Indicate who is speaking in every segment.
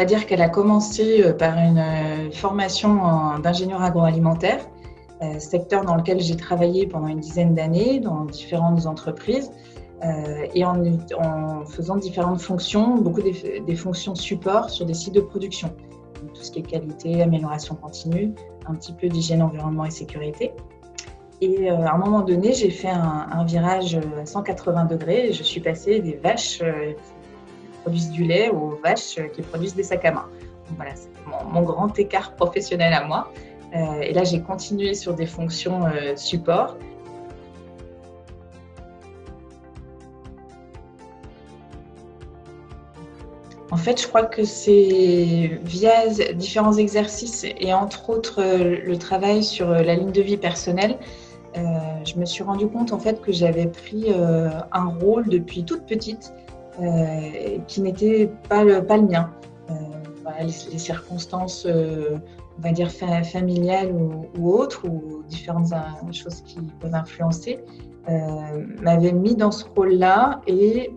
Speaker 1: dire qu'elle a commencé par une formation d'ingénieur agroalimentaire, secteur dans lequel j'ai travaillé pendant une dizaine d'années dans différentes entreprises et en faisant différentes fonctions, beaucoup des fonctions support sur des sites de production. Donc, tout ce qui est qualité, amélioration continue, un petit peu d'hygiène, environnement et sécurité. Et à un moment donné, j'ai fait un virage à 180 degrés et je suis passée des vaches qui produisent du lait aux vaches qui produisent des sacs à main. Donc voilà, c'était mon grand écart professionnel à moi. Et là, j'ai continué sur des fonctions support. En fait, je crois que c'est via différents exercices et entre autres le travail sur la ligne de vie personnelle, je me suis rendu compte en fait que j'avais pris un rôle depuis toute petite qui n'était pas le mien. Voilà, les circonstances, on va dire familiales ou autres, ou différentes choses qui peuvent influencer, m'avaient mis dans ce rôle-là et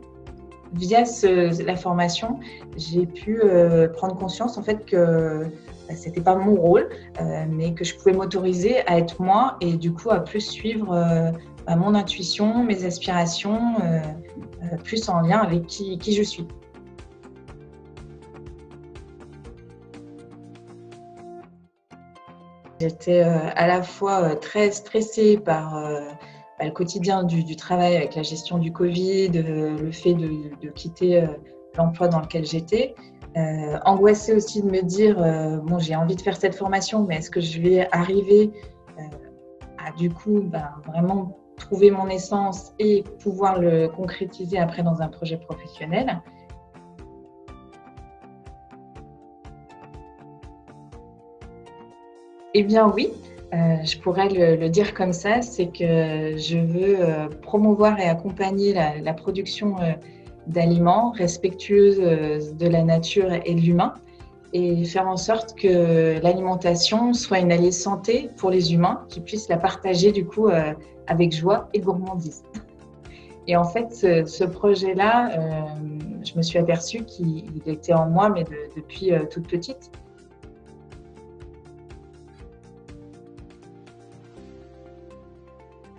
Speaker 1: via la formation, j'ai pu prendre conscience en fait que c'était pas mon rôle, mais que je pouvais m'autoriser à être moi et du coup à plus suivre mon intuition, mes aspirations, plus en lien avec qui je suis. J'étais à la fois très stressée par le quotidien du travail avec la gestion du Covid, le fait de quitter l'emploi dans lequel j'étais. Angoissée aussi de me dire, bon, j'ai envie de faire cette formation, mais est-ce que je vais arriver à du coup vraiment trouver mon essence et pouvoir le concrétiser après dans un projet professionnel? Eh bien oui, je pourrais le dire comme ça, c'est que je veux promouvoir et accompagner la production d'aliments respectueux de la nature et de l'humain et faire en sorte que l'alimentation soit une alliée santé pour les humains qui puissent la partager du coup avec joie et gourmandise. Et en fait, ce projet-là, je me suis aperçue qu'il était en moi, mais depuis toute petite.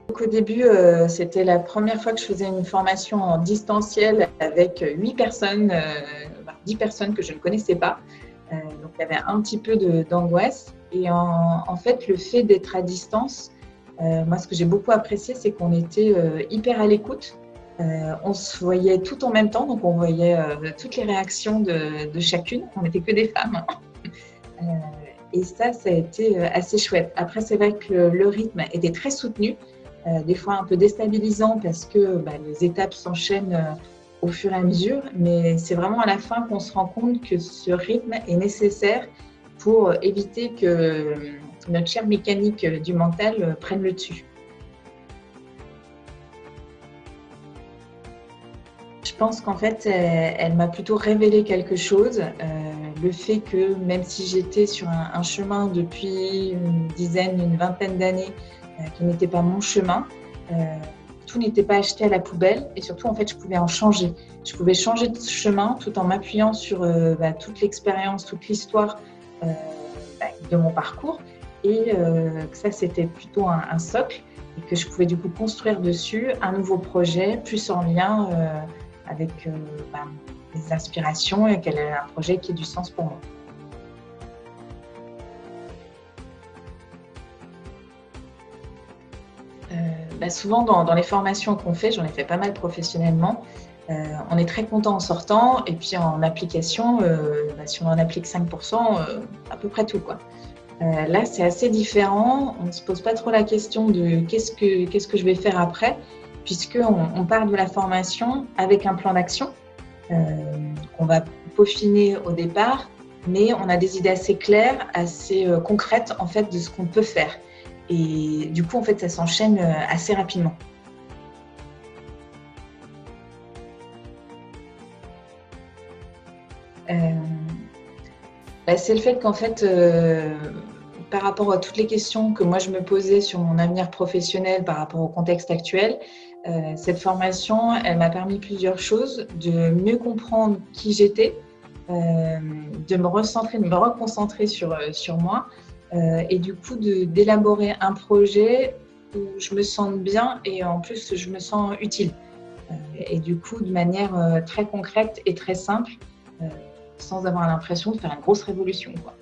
Speaker 1: Donc, au début, c'était la première fois que je faisais une formation en distanciel avec 8 personnes, 10 personnes que je ne connaissais pas. Donc, il y avait un petit peu d'angoisse. Et en fait, le fait d'être à distance, moi, ce que j'ai beaucoup apprécié, c'est qu'on était hyper à l'écoute. On se voyait tout en même temps, donc on voyait toutes les réactions de chacune. On n'était que des femmes. Et ça a été assez chouette. Après, c'est vrai que le rythme était très soutenu. Des fois un peu déstabilisant parce que les étapes s'enchaînent au fur et à mesure, mais c'est vraiment à la fin qu'on se rend compte que ce rythme est nécessaire pour éviter que notre chair mécanique du mental prenne le dessus. Je pense qu'en fait, elle m'a plutôt révélé quelque chose, le fait que même si j'étais sur un chemin depuis une dizaine, une vingtaine d'années, qui n'était pas mon chemin. Tout n'était pas acheté à la poubelle et surtout, en fait, je pouvais en changer. Je pouvais changer de chemin tout en m'appuyant sur toute l'expérience, toute l'histoire de mon parcours et que ça, c'était plutôt un socle et que je pouvais du coup construire dessus un nouveau projet plus en lien avec mes inspirations et qu'elle ait un projet qui ait du sens pour moi. Souvent, dans les formations qu'on fait, j'en ai fait pas mal professionnellement, on est très content en sortant et puis en application, si on en applique 5%, à peu près tout, quoi. Là, c'est assez différent. On ne se pose pas trop la question de qu'est-ce que je vais faire après, puisqu'on part de la formation avec un plan d'action qu'on va peaufiner au départ, mais on a des idées assez claires, assez concrètes en fait de ce qu'on peut faire. Et du coup, en fait, ça s'enchaîne assez rapidement. C'est le fait qu'en fait, par rapport à toutes les questions que moi je me posais sur mon avenir professionnel par rapport au contexte actuel, cette formation, elle m'a permis plusieurs choses, de mieux comprendre qui j'étais, de me recentrer, de me reconcentrer sur moi et du coup d'élaborer un projet où je me sente bien et en plus je me sens utile. Et du coup de manière très concrète et très simple, sans avoir l'impression de faire une grosse révolution, quoi.